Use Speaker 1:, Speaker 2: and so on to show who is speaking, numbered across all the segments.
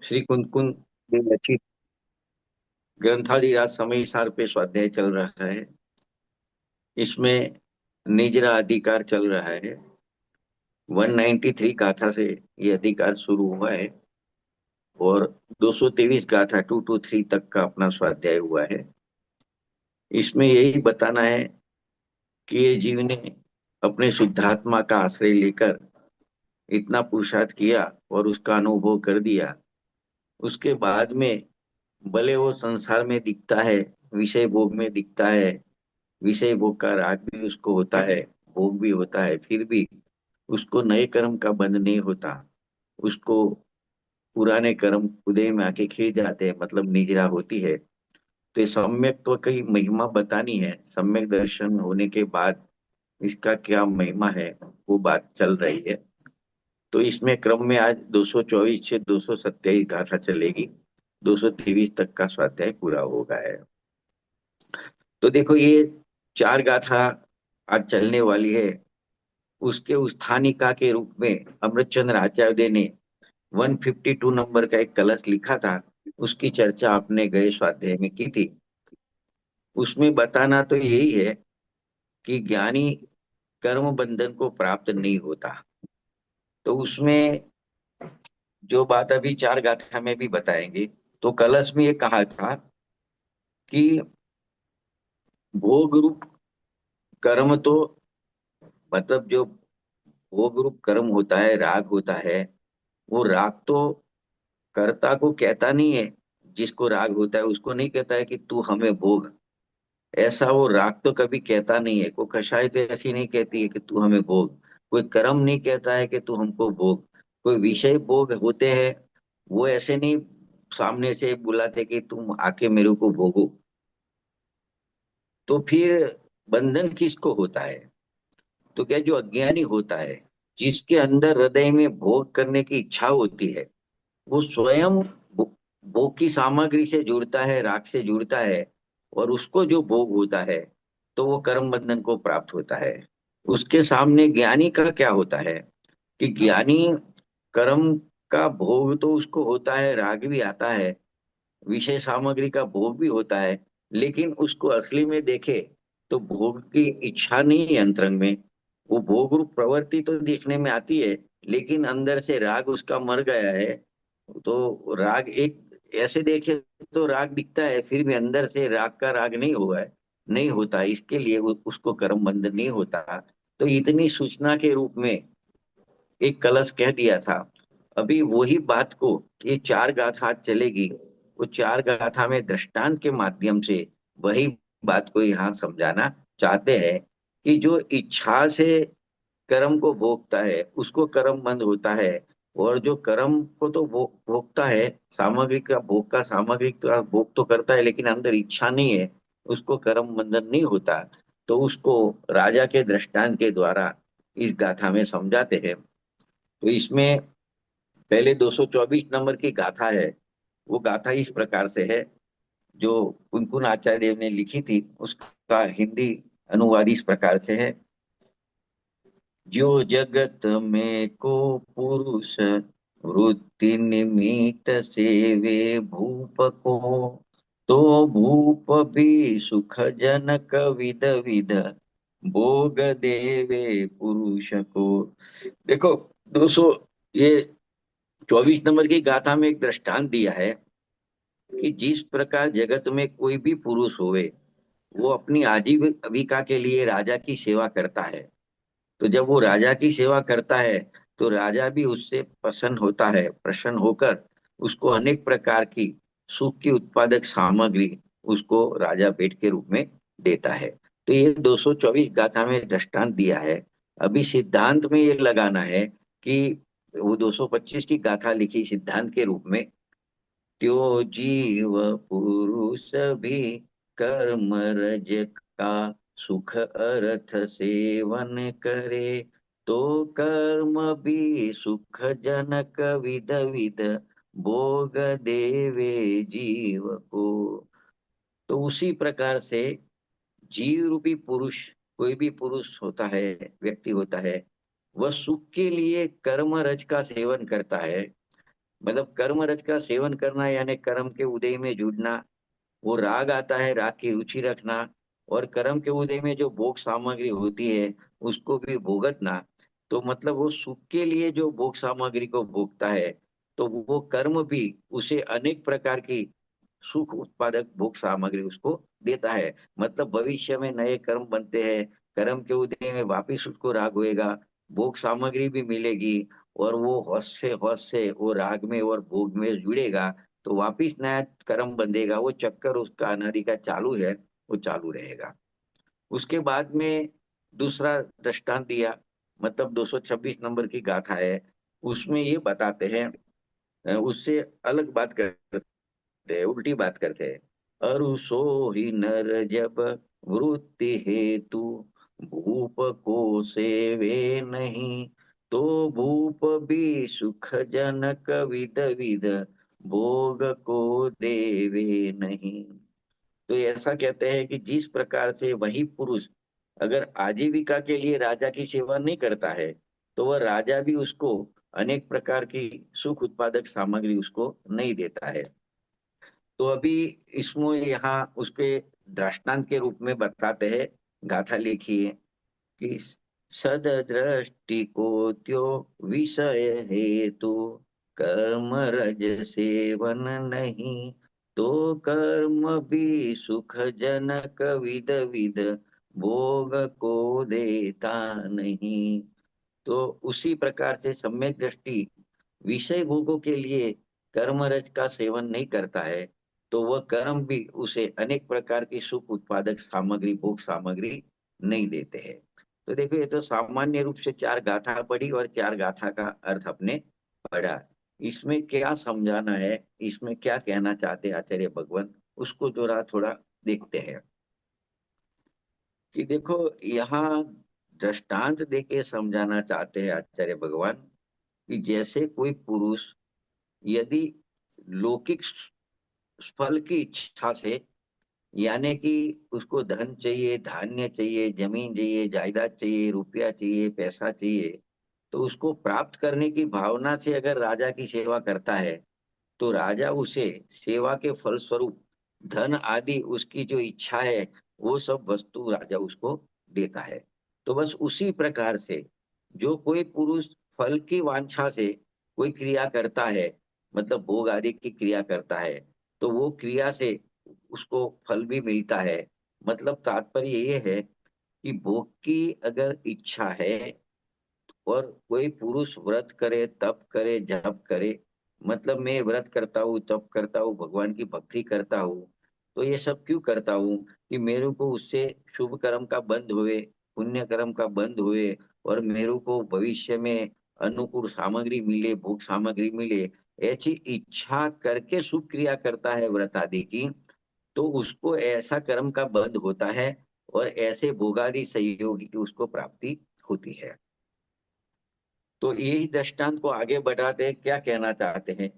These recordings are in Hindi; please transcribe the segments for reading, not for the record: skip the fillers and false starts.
Speaker 1: श्री कुंदकुंद रचित ग्रंथादिराज समय सार पे स्वाध्याय चल रहा है। इसमें निजरा अधिकार चल रहा है। 193 गाथा से ये अधिकार शुरू हुआ है और 223 गाथा 223 तक का अपना स्वाध्याय हुआ है। इसमें यही बताना है कि ये जीव ने अपने शुद्धात्मा का आश्रय लेकर इतना पुरुषार्थ किया और उसका अनुभव कर दिया। उसके बाद में भले वो संसार में दिखता है, विषय भोग में दिखता है, विषय भोग का राग भी उसको होता है, भोग भी होता है, फिर भी उसको नए कर्म का बंध नहीं होता। उसको पुराने कर्म उदय में आके खिल जाते हैं, मतलब निजरा होती है। तो ये सम्यक तो कई महिमा बतानी है, सम्यक दर्शन होने के बाद इसका क्या महिमा है वो बात चल रही है। तो इसमें क्रम में आज 224 से 227 गाथा चलेगी। 223 तक का स्वाध्याय पूरा होगा है। तो देखो ये चार गाथा आज चलने वाली है। उसके उस्थानिका के रूप में अमृतचंद्र आचार्य ने 152 नंबर का एक कलश लिखा था। उसकी चर्चा आपने गए स्वाध्याय में की थी। उसमें बताना तो यही है कि ज्ञानी कर्म बंधन को प्राप्त नहीं होता। तो उसमें जो बात अभी चार गाथा में भी बताएंगे। तो कलश में ये कहा था कि भोग रूप कर्म तो, मतलब जो भोग रूप कर्म होता है, राग होता है, वो राग तो कर्ता को कहता नहीं है। जिसको राग होता है उसको नहीं कहता है कि तू हमें भोग। ऐसा वो राग तो कभी कहता नहीं है। कोई कषाय तो ऐसी नहीं कहती है कि तू हमें भोग। कोई कर्म नहीं कहता है कि तू हमको भोग। कोई विषय भोग होते हैं, वो ऐसे नहीं सामने से बुलाते कि तुम आके मेरे को भोगो। तो फिर बंधन किसको होता है? तो क्या जो अज्ञानी होता है, जिसके अंदर हृदय में भोग करने की इच्छा होती है, वो स्वयं भोग की सामग्री से जुड़ता है, राग से जुड़ता है, और उसको जो भोग होता है तो वो कर्म बंधन को प्राप्त होता है। उसके सामने ज्ञानी का क्या होता है कि ज्ञानी कर्म का भोग तो उसको होता है, राग भी आता है, विषय सामग्री का भोग भी होता है, लेकिन उसको असली में देखे तो भोग की इच्छा नहीं है अंतरंग में। वो भोग रूप प्रवृत्ति तो देखने में आती है, लेकिन अंदर से राग उसका मर गया है। तो राग एक ऐसे देखे तो राग दिखता है, फिर भी अंदर से राग का राग नहीं हुआ है, नहीं होता। इसके लिए उसको कर्म बंधन नहीं होता। तो इतनी सूचना के रूप में एक कलश कह दिया था। अभी वही बात को ये चार गाथा चलेगी। वो चार गाथा में दृष्टांत के माध्यम से वही बात को यहाँ समझाना चाहते हैं कि जो इच्छा से कर्म को भोगता है उसको कर्म बंध होता है। और जो कर्म को तो भोगता है, सामग्री का भोग का सामग्री का भोग तो करता है, लेकिन अंदर इच्छा नहीं है, उसको कर्म बंधन नहीं होता। तो उसको राजा के दृष्टांत के द्वारा इस गाथा में समझाते हैं। तो इसमें पहले 224 नंबर की गाथा है। वो गाथा इस प्रकार से है, जो कुनकुन आचार्य देव ने लिखी थी। उसका हिंदी अनुवाद इस प्रकार से है। जो जगत में को पुरुष वृत्ति निमित्त सेवे भूप को, तो भूप भी सुख जनक विध विध भोग देवे पुरुष को। देखो दोस्तों, ये 24 नंबर की गाथा में एक दृष्टांत दिया है कि जिस प्रकार जगत में कोई भी पुरुष होवे, वो अपनी आजीविका के लिए राजा की सेवा करता है। तो जब वो राजा की सेवा करता है तो राजा भी उससे प्रसन्न होता है, प्रसन्न होकर उसको अनेक प्रकार की सुख की उत्पादक सामग्री उसको राजा भेंट के रूप में देता है। तो ये 224 गाथा में दृष्टांत दिया है। अभी सिद्धांत में ये लगाना है कि वो 225 की गाथा लिखी सिद्धांत के रूप में। त्यो जीव पुरुष भी कर्म रज का सुख अर्थ सेवन करे, तो कर्म भी सुख जनक विध विध भोग देवे जीव को। तो उसी प्रकार से जीव रूपी पुरुष, कोई भी पुरुष होता है, व्यक्ति होता है, वह सुख के लिए कर्म रज का सेवन करता है। मतलब कर्म रज का सेवन करना यानी कर्म के उदय में जुड़ना, वो राग आता है, राग की रुचि रखना, और कर्म के उदय में जो भोग सामग्री होती है उसको भी भोगतना। तो मतलब वो सुख के लिए जो भोग सामग्री को भोगता है, तो वो कर्म भी उसे अनेक प्रकार की सुख उत्पादक भोग सामग्री उसको देता है। मतलब भविष्य में नए कर्म बनते हैं, कर्म के उदय में वापिस उसको राग होएगा, भोग सामग्री भी मिलेगी, और वो हौस से वो राग में और भोग में जुड़ेगा, तो वापिस नया कर्म बंधेगा। वो चक्कर उसका अनादि का चालू है, वो चालू रहेगा। उसके बाद में दूसरा दृष्टांत दिया, मतलब 226 नंबर की गाथा है, उसमें ये बताते हैं, उससे अलग बात करते हैं, उल्टी बात करते हैं। अरु सो ही नर जब वृत्ति हेतु भूप को सेवे नहीं, तो भूप भी सुख जनक विद विद भोग को देवे नहीं। तो ऐसा कहते हैं कि जिस प्रकार से वही पुरुष अगर आजीविका के लिए राजा की सेवा नहीं करता है, तो वह राजा भी उसको अनेक प्रकार की सुख उत्पादक सामग्री उसको नहीं देता है। तो अभी इसमें यहाँ उसके दृष्टांत के रूप में बताते हैं, गाथा लिखी है कि सद दृष्टि को त्यो विषय हेतु कर्म रज सेवन नहीं, तो कर्म भी सुख जनक विद विद भोग को देता नहीं। तो उसी प्रकार से सम्यक दृष्टि विषय भोगों के लिए कर्म रज का सेवन नहीं करता है, तो वह कर्म भी उसे अनेक प्रकार की सुख उत्पादक सामग्री भोग सामग्री नहीं देते हैं। तो देखो, ये तो सामान्य रूप से चार गाथा पढ़ी और चार गाथा का अर्थ अपने पढ़ा। इसमें क्या समझाना है, इसमें क्या कहना चाहते हैं आचार्य भगवान, उसको जरा थोड़ा देखते हैं। कि देखो, यहाँ दृष्टांत देके समझाना चाहते हैं आचार्य भगवान कि जैसे कोई पुरुष यदि लौकिक फल की इच्छा से, यानी कि उसको धन चाहिए, धान्य चाहिए, जमीन चाहिए, जायदाद चाहिए, रुपया चाहिए, पैसा चाहिए, तो उसको प्राप्त करने की भावना से अगर राजा की सेवा करता है, तो राजा उसे सेवा के फलस्वरूप धन आदि उसकी जो इच्छा है वो सब वस्तु राजा उसको देता है। तो बस उसी प्रकार से जो कोई पुरुष फल की वांछा से कोई क्रिया करता है, मतलब भोग आदि की क्रिया करता है, तो वो क्रिया से उसको फल भी मिलता है। मतलब तात्पर्य ये है कि भोग की अगर इच्छा है, और कोई पुरुष व्रत करे, तप करे, जप करे, मतलब मैं व्रत करता हूँ, तप करता हूँ, भगवान की भक्ति करता हूँ, तो ये सब क्यों करता हूँ कि मेरे को उससे शुभ कर्म का बंध हुए, पुण्य कर्म का बंध हुए, और मेरे को भविष्य में अनुकूल सामग्री मिले, भोग सामग्री मिले, ऐसी इच्छा करके शुभ क्रिया करता है व्रत आदि की, तो उसको ऐसा कर्म का बंध होता है, और ऐसे भोगादि संयोगी की उसको प्राप्ति होती है। तो यही दृष्टांत को आगे बढ़ाते हैं, क्या कहना चाहते हैं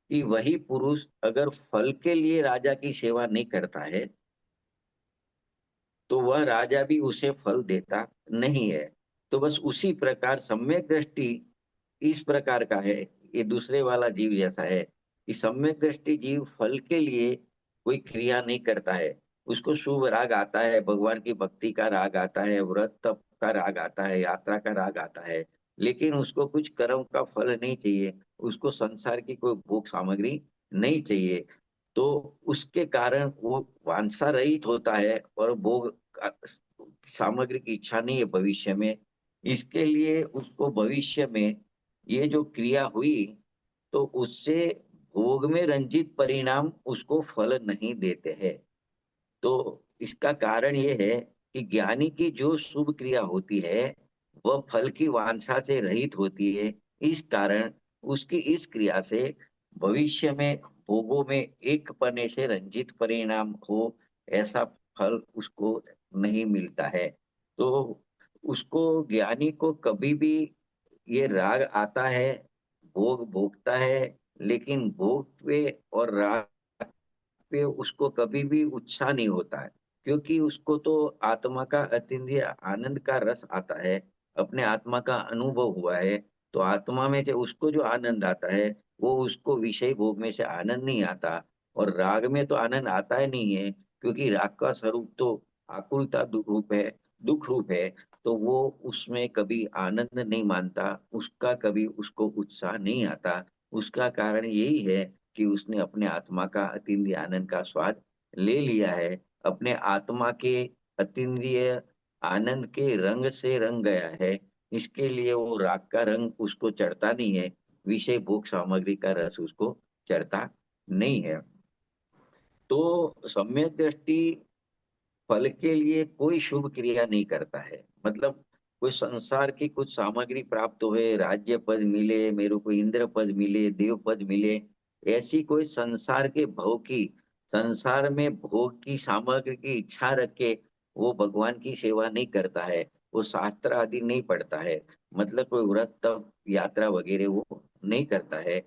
Speaker 1: कि वही पुरुष अगर फल के लिए राजा की सेवा नहीं करता है, तो वह राजा भी उसे फल देता नहीं है। तो बस उसी प्रकार सम्यक दृष्टि इस प्रकार का है, ये दूसरे वाला जीव जैसा है कि सम्यक दृष्टि जीव फल के लिए कोई क्रिया नहीं करता है। उसको शुभ राग आता है, भगवान की भक्ति का राग आता है, व्रत तप का राग आता है, यात्रा का राग आता है, लेकिन उसको कुछ कर्म का फल नहीं चाहिए, उसको संसार की कोई भोग सामग्री नहीं चाहिए। तो उसके कारण वो वांछा रहित होता है, और भोग सामग्री की इच्छा नहीं है भविष्य में। इसके लिए उसको भविष्य में ये जो क्रिया हुई, तो उससे भोग में रंजित परिणाम उसको फल नहीं देते हैं। तो इसका कारण ये है कि ज्ञानी की जो शुभ क्रिया होती है वह फल की वांछा से रहित होती है। इस कारण उसकी इस क्रिया से भविष्य में भोगों में एक पने से रंजित परिणाम हो, ऐसा फल उसको नहीं मिलता है। तो उसको, ज्ञानी को कभी भी ये राग आता है, भोग भोगता है, लेकिन भोग पे और राग पे उसको कभी भी उत्साह नहीं होता है, क्योंकि उसको तो आत्मा का अतीन्द्रिय आनंद का रस आता है, अपने आत्मा का अनुभव हुआ है। तो आत्मा में जो उसको जो आनंद आता है, वो उसको विषय भोग में से आनंद नहीं आता। और राग में तो आनंद आता ही नहीं है, क्योंकि राग का स्वरूप तो आकुलता रूप है, दुख रूप है। तो वो उसमें कभी आनंद नहीं मानता, उसका कभी उसको उत्साह नहीं आता। उसका कारण यही है कि उसने अपने आत्मा का अतीन्द्रिय आनंद का स्वाद ले लिया है। अपने आत्मा के अतीन्द्रिय आनंद के रंग से रंग गया है। इसके लिए वो राग का रंग उसको चढ़ता नहीं है, विषय भोग सामग्री का रस उसको चढ़ता नहीं है। तो सम्यक दृष्टि फल के लिए कोई शुभ क्रिया नहीं करता है। मतलब कोई संसार की कुछ सामग्री प्राप्त हुए, राज्य पद मिले, मेरे को इंद्र पद मिले, देव पद मिले, ऐसी कोई संसार के भोग की, संसार में भोग की सामग्री की इच्छा रख के वो भगवान की सेवा नहीं करता है। वो शास्त्र आदि नहीं पढ़ता है, मतलब कोई व्रत तप यात्रा वगैरह वो नहीं करता है।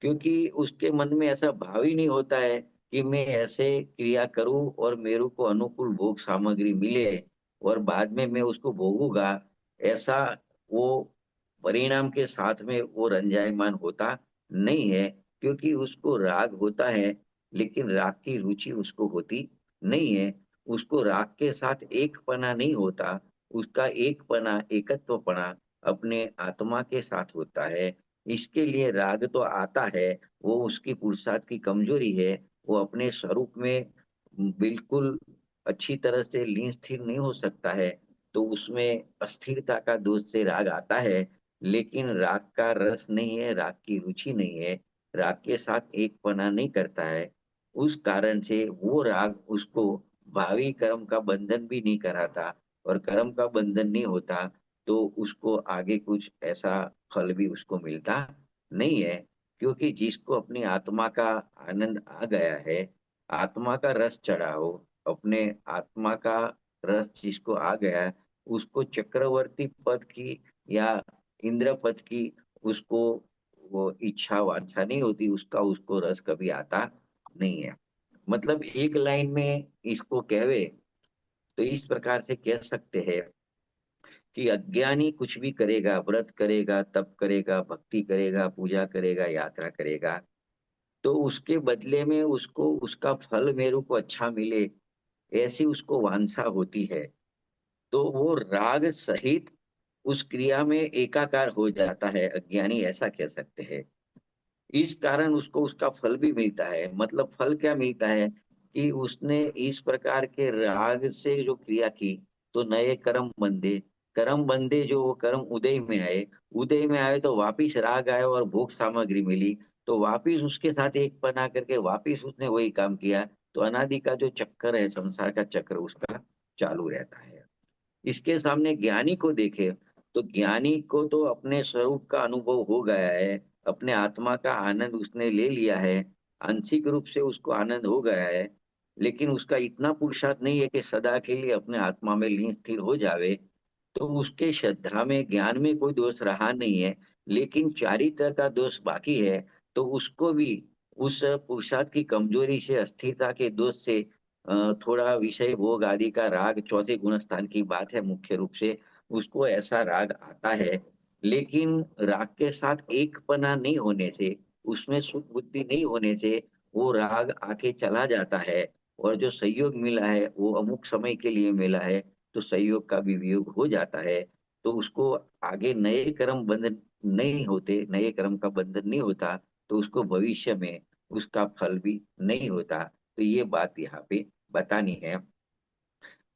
Speaker 1: क्योंकि उसके मन में ऐसा भाव ही नहीं होता है कि मैं ऐसे क्रिया करूं और मेरे को अनुकूल भोग सामग्री मिले और बाद में मैं उसको भोगूंगा, ऐसा वो परिणाम के साथ में वो रंजायमान होता नहीं है। क्योंकि उसको राग होता है, लेकिन राग की रुचि उसको होती नहीं है। उसको राग के साथ एक पना नहीं होता, उसका एक पना, एकत्वपना अपने आत्मा के साथ होता है। इसके लिए राग तो आता है, वो उसकी पुरुषार्थ की कमजोरी है। वो अपने स्वरूप में बिल्कुल अच्छी तरह से लीन स्थिर नहीं हो सकता है। तो उसमें अस्थिरता का दोष से राग आता है। लेकिन राग का रस नहीं है, राग की रुचि नहीं है, राग के साथ एक पना नहीं करता है। उस कारण से वो राग उसको भावी कर्म का बंधन भी नहीं कराता, और कर्म का बंधन नहीं होता तो उसको आगे कुछ ऐसा फल भी उसको मिलता नहीं है। क्योंकि जिसको अपनी आत्मा का आनंद आ गया है, आत्मा का रस चढ़ा हो, अपने आत्मा का रस जिसको आ गया है, उसको चक्रवर्ती पद की या इंद्र पद की उसको वो इच्छा वांछा नहीं होती, उसका उसको रस कभी आता नहीं है। मतलब एक लाइन में इसको कहवे तो इस प्रकार से कह सकते हैं कि अज्ञानी कुछ भी करेगा, व्रत करेगा, तप करेगा, भक्ति करेगा, पूजा करेगा, यात्रा करेगा, तो उसके बदले में उसको उसका फल मेरे को अच्छा मिले, ऐसी उसको वांछा होती है। तो वो राग सहित उस क्रिया में एकाकार हो जाता है, अज्ञानी ऐसा कह सकते हैं। इस कारण उसको उसका फल भी मिलता है। मतलब फल क्या मिलता है कि उसने इस प्रकार के राग से जो क्रिया की, तो नए कर्म बंधे, कर्म बंधे, जो वो कर्म उदय में आए, उदय में आए तो वापिस राग आए और भोग सामग्री मिली, तो वापिस उसके साथ एक बना करके वापिस उसने वही काम किया। तो अनादि का जो चक्कर है, संसार का चक्र, उसका चालू रहता है। इसके सामने ज्ञानी को देखे, तो ज्ञानी को तो अपने स्वरूप का अनुभव हो गया है, अपने आत्मा का आनंद उसने ले लिया है, आंशिक रूप से उसको आनंद हो गया है। लेकिन उसका इतना पुरुषार्थ नहीं है कि सदा के लिए अपने आत्मा में लीन स्थिर हो जावे। तो उसके श्रद्धा में ज्ञान में कोई दोष रहा नहीं है, लेकिन चारित्र का दोष बाकी है। तो उसको भी उस पुरुषार्थ की कमजोरी से, अस्थिरता के दोष से, थोड़ा विषय भोग आदि का राग, चौथे गुण स्थान की बात है मुख्य रूप से, उसको ऐसा राग आता है। लेकिन राग के साथ एक पना नहीं होने से, उसमें सुख बुद्धि नहीं होने से वो राग आके चला जाता है। और जो संयोग मिला है वो अमुक समय के लिए मिला है, तो संयोग का भी वियोग हो जाता है। तो उसको आगे नए कर्म बंधन नहीं होते, नए कर्म का बंधन नहीं होता, तो उसको भविष्य में उसका फल भी नहीं होता। तो ये बात यहाँ पे बतानी है।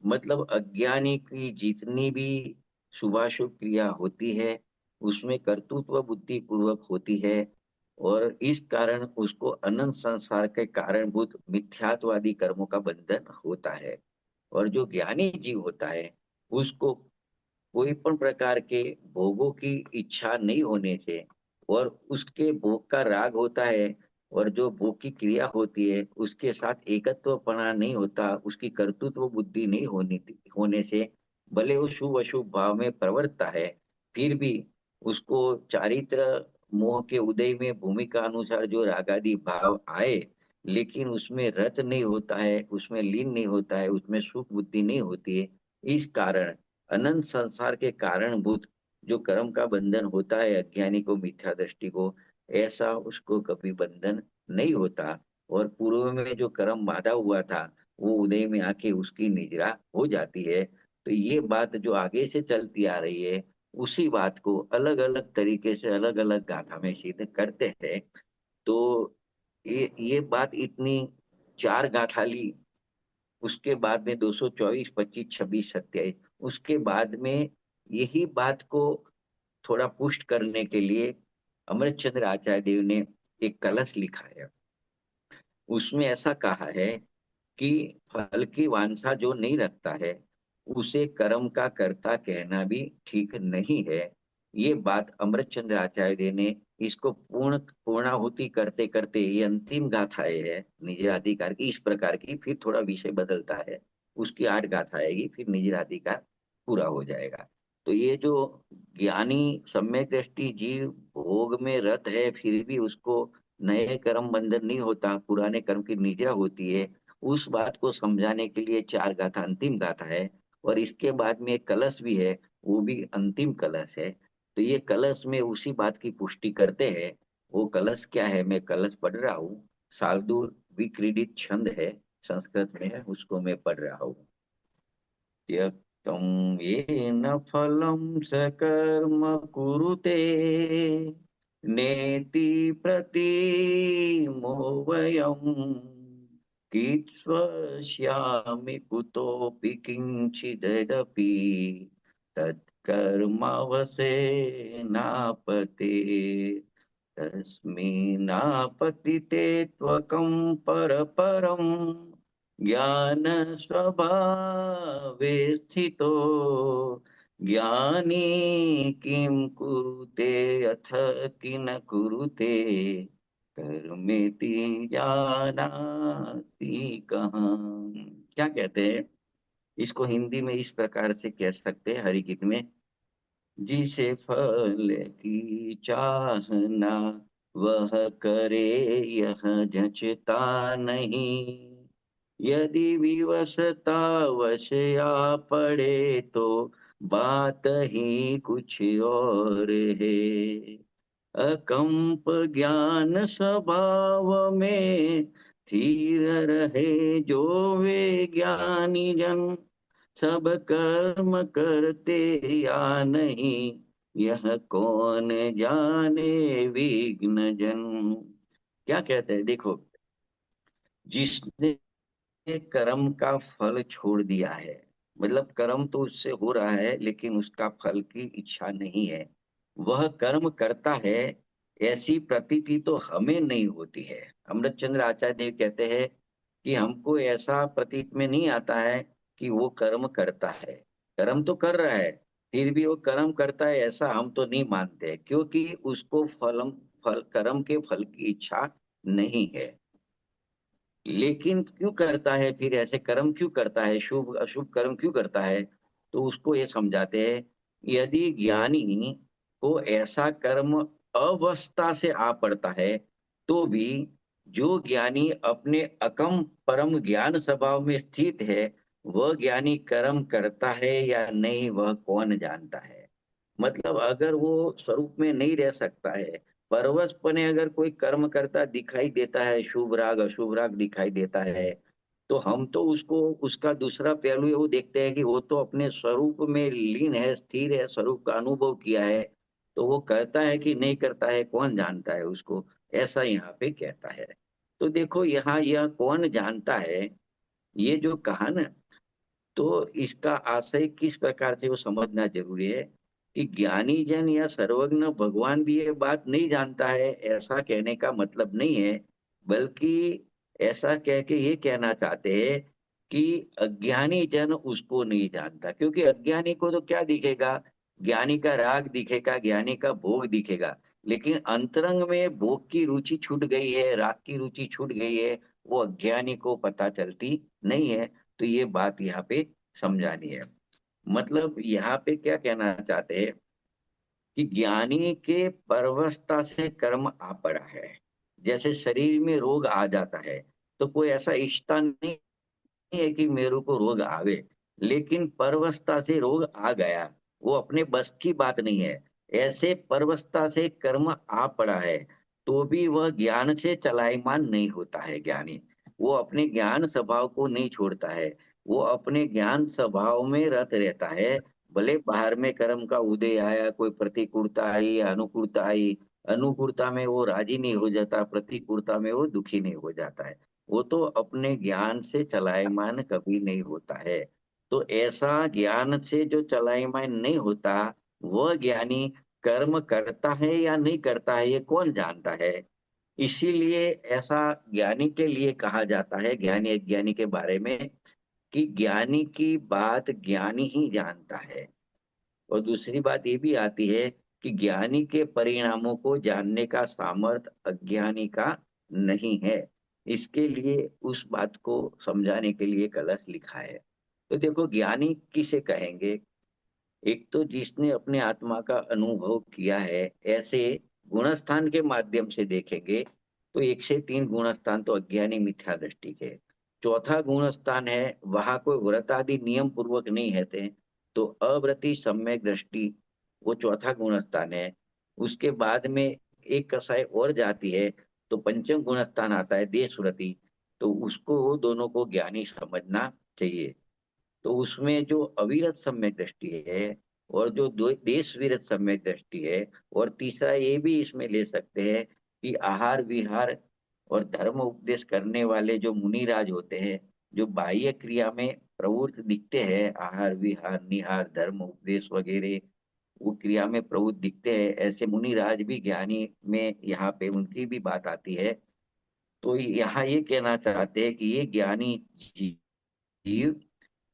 Speaker 1: मतलब अज्ञानी की जितनी भी शुभाशुभ क्रिया होती है, उसमें कर्तृत्व बुद्धि पूर्वक होती है। और इस कारण उसको अनंत संसार के कारणभूत मिथ्यात्वादी कर्मों का बंधन होता है। और जो ज्ञानी जीव होता है, उसको कोई पण प्रकार के भोगों की इच्छा नहीं होने से, और उसके भोग का राग होता है, और जो भोग की क्रिया होती है उसके साथ एकत्वपना नहीं होता, उसकी कर्तृत्व बुद्धि नहीं होने से, भले वो शुभ अशुभ भाव में प्रवृत्ता है, फिर भी उसको चारित्र मोह के उदय में भूमिका अनुसार जो रागादि भाव आए, लेकिन उसमें रत नहीं होता है, उसमें लीन नहीं होता है, उसमें सुख बुद्धि नहीं होती है। इस कारण अनंत संसार के कारणभूत जो कर्म का बंधन होता है अज्ञानी को, मिथ्या दृष्टि को, ऐसा उसको कभी बंधन नहीं होता। और पूर्व में जो कर्म बांधा हुआ था वो उदय में आके उसकी निजरा हो जाती है। तो ये बात जो आगे से चलती आ रही है, उसी बात को अलग अलग तरीके से अलग अलग गाथा में सिद्ध करते हैं। तो ये बात इतनी चार गाथा ली, उसके बाद में 224, 25, 26, 27, उसके बाद में यही बात को थोड़ा पुष्ट करने के लिए अमृतचंद्र आचार्य देव ने एक कलश लिखा है। उसमें ऐसा कहा है कि फल की वांछा जो नहीं रखता है उसे कर्म का कर्ता कहना भी ठीक नहीं है। ये बात अमृतचंद्र आचार्य देव ने इसको पूर्णाहुति करते करते, ये अंतिम गाथाएं है निजराधिकार की इस प्रकार की, फिर थोड़ा विषय बदलता है, उसकी 8 गाथा आएगी, फिर निजराधिकार पूरा हो जाएगा। तो ये जो ज्ञानी सम्यक दृष्टि जीव भोग में रत है फिर भी उसको नए कर्म बंधन नहीं होता, पुराने कर्म की निद्रा होती है, उस बात को समझाने के लिए 4 गाथा अंतिम गाथा है। और इसके बाद में एक कलश भी है, वो भी अंतिम कलश है। तो ये कलश में उसी बात की पुष्टि करते हैं। वो कलश क्या है, मैं कलश पढ़ रहा हूँ, शार्दूल विक्रीडित छंद है, संस्कृत में है, उसको मैं पढ़ रहा हूँ। त्यक्तं येन फलं सकर्म कुरुते नेति प्रतीमो वयम् कित्स्वस्यामि कुतोऽपि किञ्चिदपि तत्कर्मावसेनापते तस्मिन्नापतिते त्वकं परपरम् ज्ञान स्वभावे स्थितो ज्ञानी किं कुरुते अथ कि न कुरुते कर्मेति जानाति कहाँ। क्या कहते हैं इसको हिंदी में इस प्रकार से कह सकते हैं हरि गीत में, जिसे फल की चाहना वह करे यह जचता नहीं, यदि विवशता वश आ पड़े तो बात ही कुछ और है। अकंप ज्ञान स्वभाव में स्थिर रहे जो वे ज्ञानी जन, सब कर्म करते या नहीं यह कौन जाने विघ्न जन। क्या कहते हैं देखो, जिसने कर्म का फल छोड़ दिया है, मतलब कर्म तो उससे हो रहा है लेकिन उसका फल की इच्छा नहीं है, वह कर्म करता है, ऐसी प्रतीति तो हमें नहीं होती है। अमृतचंद्र आचार्य देव कहते हैं कि हमको ऐसा प्रतीत में नहीं आता है कि वो कर्म करता है। कर्म तो कर रहा है, फिर भी वो कर्म करता है ऐसा हम तो नहीं मानते, क्योंकि उसको फल कर्म के फल की इच्छा नहीं है। लेकिन क्यों करता है, फिर ऐसे कर्म क्यों करता है, शुभ अशुभ कर्म क्यों करता है, तो उसको ये समझाते हैं, यदि ज्ञानी को ऐसा कर्म अवस्था से आ पड़ता है तो भी जो ज्ञानी अपने अकम परम ज्ञान स्वभाव में स्थित है, वह ज्ञानी कर्म करता है या नहीं वह कौन जानता है। मतलब अगर वो स्वरूप में नहीं रह सकता है, परवशपने अगर कोई कर्म करता दिखाई देता है, शुभ राग अशुभ राग दिखाई देता है, तो हम तो उसको उसका दूसरा पहलू ये वो देखते हैं कि वो तो अपने स्वरूप में लीन है, स्थिर है, स्वरूप का अनुभव किया है, तो वो करता है कि नहीं करता है कौन जानता है उसको, ऐसा यहाँ पे कहता है। तो देखो यहाँ यह कौन जानता है, ये जो कहा ना, तो इसका आशय किस प्रकार से वो समझना जरूरी है कि ज्ञानी जन या सर्वज्ञ भगवान भी ये बात नहीं जानता है, ऐसा कहने का मतलब नहीं है, बल्कि ऐसा कह के ये कहना चाहते हैं कि अज्ञानी जन उसको नहीं जानता, क्योंकि अज्ञानी को तो क्या दिखेगा, ज्ञानी का राग दिखेगा, ज्ञानी का भोग दिखेगा, लेकिन अंतरंग में भोग की रुचि छूट गई है, राग की रुचि छूट गई है, वो अज्ञानी को पता चलती नहीं है। तो ये बात यहाँ पे समझानी है। मतलब यहाँ पे क्या कहना चाहते हैं कि ज्ञानी के परवशता से कर्म आ पड़ा है। जैसे शरीर में रोग आ जाता है तो कोई ऐसा इच्छता नहीं है कि मेरे को रोग आवे, लेकिन परवशता से रोग आ गया, वो अपने बस की बात नहीं है, ऐसे परवशता से कर्म आ पड़ा है। तो भी वह ज्ञान से चलायमान नहीं होता है ज्ञानी। वो अपने ज्ञान स्वभाव को नहीं छोड़ता है, वो अपने ज्ञान स्वभाव में रत रहता है। भले बाहर में कर्म का उदय आया, कोई प्रतिकूलता आई या अनुकूलता आई, अनुकूलता में वो राजी नहीं हो जाता, प्रतिकूलता में वो दुखी नहीं हो जाता है। वो तो अपने ज्ञान से चलायमान कभी नहीं होता है। तो ऐसा ज्ञान से जो चलायमान नहीं होता, वह ज्ञानी कर्म करता है या नहीं करता है, ये कौन जानता है। इसीलिए ऐसा ज्ञानी के लिए कहा जाता है, ज्ञानी अज्ञानी के बारे में, कि ज्ञानी की बात ज्ञानी ही जानता है। और दूसरी बात ये भी आती है कि ज्ञानी के परिणामों को जानने का सामर्थ्य अज्ञानी का नहीं है। इसके लिए उस बात को समझाने के लिए कलश लिखा है। तो देखो, ज्ञानी किसे कहेंगे? एक तो जिसने अपने आत्मा का अनुभव किया है। ऐसे गुणस्थान के माध्यम से देखेंगे तो 1 से 3 गुणस्थान तो अज्ञानी मिथ्या दृष्टि के। चौथा गुणस्थान है, वहां कोई व्रत आदि नियम पूर्वक नहीं रहते, तो अव्रति सम्यक दृष्टि, वो चौथा गुणस्थान है। उसके बाद में एक कसाय और जाती है, तो पंचम गुणस्थान आता है देश व्रति। तो उसको दोनों को ज्ञानी समझना चाहिए। तो उसमें जो अविरत सम्यक दृष्टि है, और जो देश विरत सम्यक दृष्टि है, और तीसरा ये भी इसमें ले सकते हैं कि आहार विहार और धर्म उपदेश करने वाले जो मुनिराज होते हैं, जो बाह्य क्रिया में प्रवृत्त दिखते हैं, आहार विहार निहार धर्म उपदेश वगैरह, वो क्रिया में प्रवृत्त दिखते हैं, ऐसे मुनिराज भी ज्ञानी में यहाँ पे उनकी भी बात आती है। तो यहाँ ये कहना चाहते हैं कि ये ज्ञानी जीव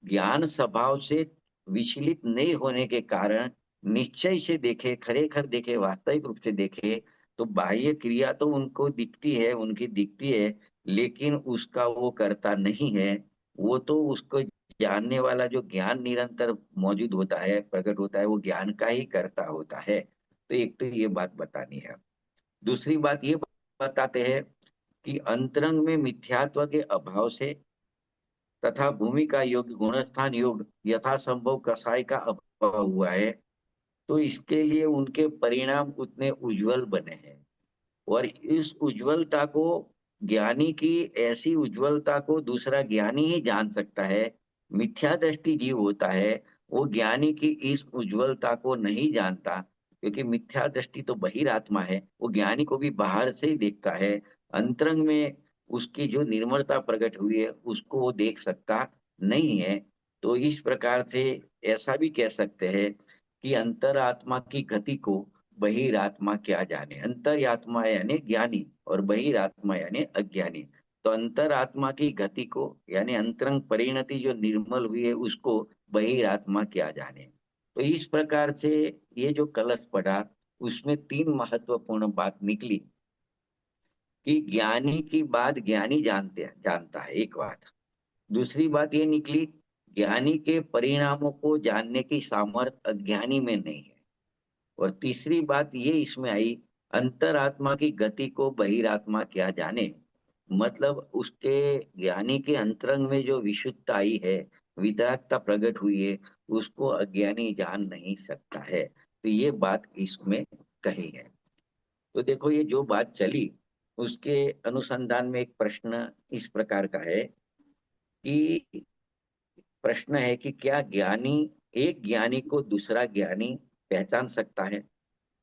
Speaker 1: ज्ञान स्वभाव से विचलित नहीं होने के कारण निश्चय से देखे, खरेखर देखे, वास्तविक रूप से देखे, तो बाह्य क्रिया तो उनको दिखती है, उनकी दिखती है, लेकिन उसका वो करता नहीं है। वो तो उसको जानने वाला जो ज्ञान निरंतर मौजूद होता है, प्रकट होता है, वो ज्ञान का ही करता होता है। तो एक तो ये बात बतानी है। दूसरी बात ये बताते हैं कि अंतरंग में मिथ्यात्व के अभाव से तथा भूमि का योग गुणस्थान योग यथासंभव कसाय का अभाव हुआ है, तो इसके लिए उनके परिणाम उतने उज्जवल बने हैं। और इस उज्जवलता को, ज्ञानी की ऐसी उज्जवलता को दूसरा ज्ञानी ही जान सकता है। मिथ्या दृष्टि जीव होता है, वो ज्ञानी की इस उज्जवलता को नहीं जानता, क्योंकि मिथ्या दृष्टि तो बहिरात्मा है, वो ज्ञानी को भी बाहर से ही देखता है। अंतरंग में उसकी जो निर्मलता प्रकट हुई है, उसको वो देख सकता नहीं है। तो इस प्रकार से ऐसा भी कह सकते हैं कि अंतरात्मा की गति को बहिरात्मा क्या जाने। अंतरात्मा यानी ज्ञानी और बहिरात्मा यानी अज्ञानी। तो अंतरात्मा की गति को यानी अंतरंग परिणति जो निर्मल हुई है, उसको बहिरात्मा क्या जाने। तो इस प्रकार से ये जो कलश पढ़ा, उसमें 3 महत्वपूर्ण बात निकली कि ज्ञानी की बात ज्ञानी जानता है, एक बात। दूसरी बात ये निकली, ज्ञानी के परिणामों को जानने की सामर्थ्य अज्ञानी में नहीं है। और तीसरी बात ये इसमें आई, अंतरात्मा की गति को बहिरात्मा क्या जाने। मतलब उसके ज्ञानी के अंतरंग में जो विशुद्धता आई है, वितरागता प्रकट हुई है, उसको अज्ञानी जान नहीं सकता है। तो ये बात इसमें कही है। तो देखो, ये जो बात चली, उसके अनुसंधान में एक प्रश्न इस प्रकार का है कि, प्रश्न है कि क्या ज्ञानी, एक ज्ञानी को दूसरा ज्ञानी पहचान सकता है?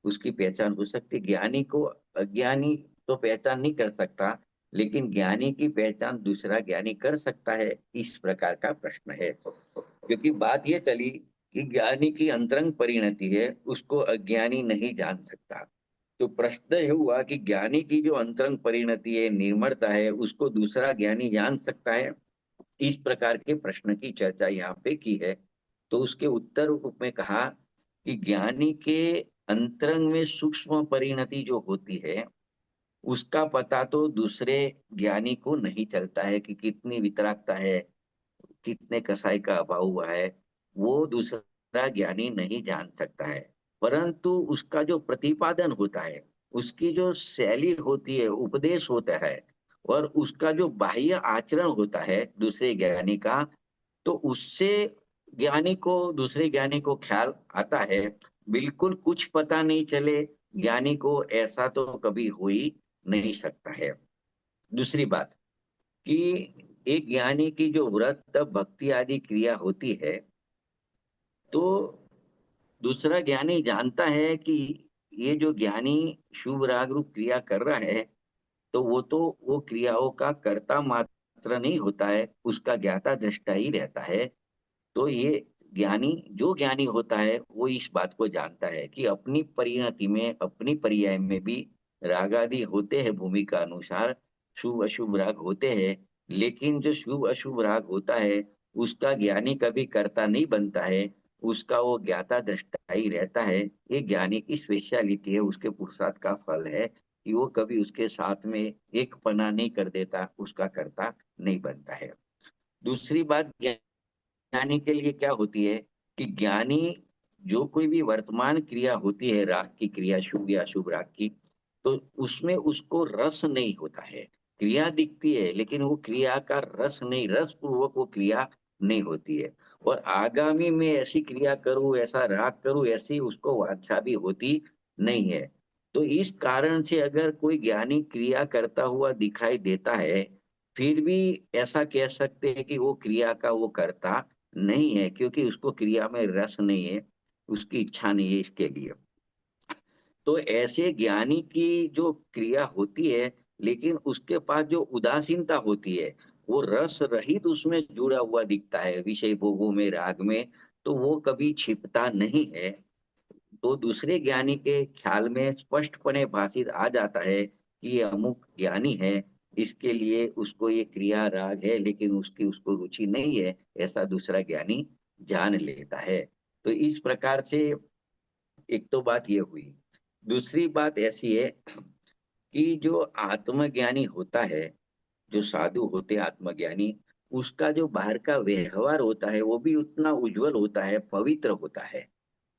Speaker 1: उसकी पहचान हो सकती है। ज्ञानी को अज्ञानी तो पहचान नहीं कर सकता, लेकिन ज्ञानी की पहचान दूसरा ज्ञानी कर सकता है, इस प्रकार का प्रश्न है। क्योंकि बात ये चली कि ज्ञानी की अंतरंग परिणति है, उसको अज्ञानी नहीं जान सकता। तो प्रश्न यह हुआ कि ज्ञानी की जो अंतरंग परिणति है, निर्मलता है, उसको दूसरा ज्ञानी जान सकता है? इस प्रकार के प्रश्न की चर्चा यहाँ पे की है। तो उसके उत्तर रूप में कहा कि ज्ञानी के अंतरंग में सूक्ष्म परिणति जो होती है, उसका पता तो दूसरे ज्ञानी को नहीं चलता है कि कितनी वितरागता है, कितने कसाई का अभाव हुआ है, वो दूसरा ज्ञानी नहीं जान सकता है। परंतु उसका जो प्रतिपादन होता है, उसकी जो शैली होती है, उपदेश होता है, और उसका जो बाह्य आचरण होता है दूसरे ज्ञानी का, तो उससे ज्ञानी को, दूसरे ज्ञानी को ख्याल आता है। बिल्कुल कुछ पता नहीं चले, ज्ञानी को ऐसा तो कभी हो ही नहीं सकता है। दूसरी बात कि एक ज्ञानी की जो व्रत तप भक्ति आदि क्रिया होती है, तो दूसरा ज्ञानी जानता है कि ये जो ज्ञानी शुभ राग रूप क्रिया कर रहा है, तो वो क्रियाओं का कर्ता मात्र नहीं होता है, उसका ज्ञाता दृष्टा ही रहता है। तो ये ज्ञानी जो ज्ञानी होता है वो इस बात को जानता है कि अपनी परिणति में अपनी पर्याय में भी राग आदि होते हैं, भूमिका अनुसार शुभ अशुभ राग होते हैं। लेकिन जो शुभ अशुभ राग होता है उसका ज्ञानी कभी कर्ता नहीं बनता है, उसका वो ज्ञाता दृष्टा ही रहता है। ये ज्ञानी की स्पेशलिटी है, उसके पुरुषार्थ का फल है कि वो कभी उसके साथ में एक पना नहीं कर देता, उसका कर्ता नहीं बनता है। दूसरी बात ज्ञानी के लिए क्या होती है कि ज्ञानी जो कोई भी वर्तमान क्रिया होती है, राग की क्रिया शुभ या शुभ राग की, तो उसमें उसको रस नहीं होता है। क्रिया दिखती है लेकिन वो क्रिया का रस नहीं, रस पूर्वक वो क्रिया नहीं होती है। और आगामी में ऐसी क्रिया करूं, ऐसा राग करूं, ऐसी उसको वांछा भी होती नहीं है। तो इस कारण से अगर कोई ज्ञानी क्रिया करता हुआ दिखाई देता है, फिर भी ऐसा कह सकते हैं कि वो क्रिया का वो करता नहीं है, क्योंकि उसको क्रिया में रस नहीं है, उसकी इच्छा नहीं है इसके लिए। तो ऐसे ज्ञानी की जो क्रिया होती है, लेकिन उसके पास जो उदासीनता होती है, वो रस रहित उसमें जुड़ा हुआ दिखता है विषय भोगों में, राग में, तो वो कभी छिपता नहीं है। तो दूसरे ज्ञानी के ख्याल में स्पष्टपणे भाषित आ जाता है कि ये अमुक ज्ञानी है, इसके लिए उसको ये क्रिया राग है लेकिन उसकी उसको रुचि नहीं है, ऐसा दूसरा ज्ञानी जान लेता है। तो इस प्रकार से एक तो बात ये हुई। दूसरी बात ऐसी है कि जो आत्मज्ञानी होता है, जो साधु होते हैं आत्मज्ञानी, उसका जो बाहर का व्यवहार होता है वो भी उतना उज्जवल होता है, पवित्र होता है।